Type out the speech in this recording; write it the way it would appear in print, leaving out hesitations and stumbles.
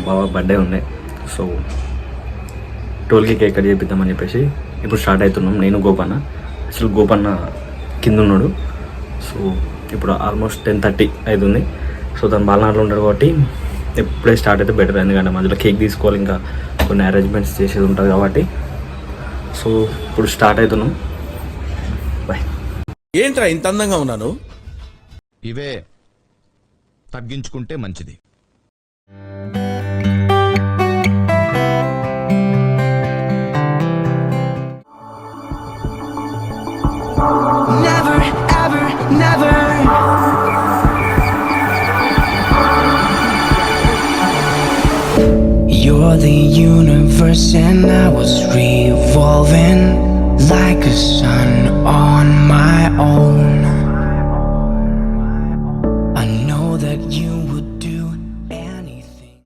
బావ బర్త్డే ఉండే. So 12కి cake cut చేపిద్దామని చెప్పేసి ఇప్పుడు స్టార్ట్ అవుతున్నాం. నేను గోపన్న, అసలు గోపన్న కింద ఉన్నాడు. సో ఇప్పుడు ఆల్మోస్ట్ 10:30 అవుతుంది. సో తను బాలనాడులో ఉంటాడు కాబట్టి ఎప్పుడే స్టార్ట్ అయితే బెటర్, ఎందుకంటే మధ్యలో కేక్ తీసుకోవాలి, ఇంకా కొన్ని అరేంజ్మెంట్స్ చేసేది ఉంటుంది కాబట్టి. సో ఇప్పుడు స్టార్ట్ అవుతున్నాం. బాయ్. ఏంట్రా ఇంత అందంగా ఉన్నాను? ఇవే తగ్గించుకుంటే మంచిది. Never, ever, never. You're the universe and I was revolving like a sun on my own.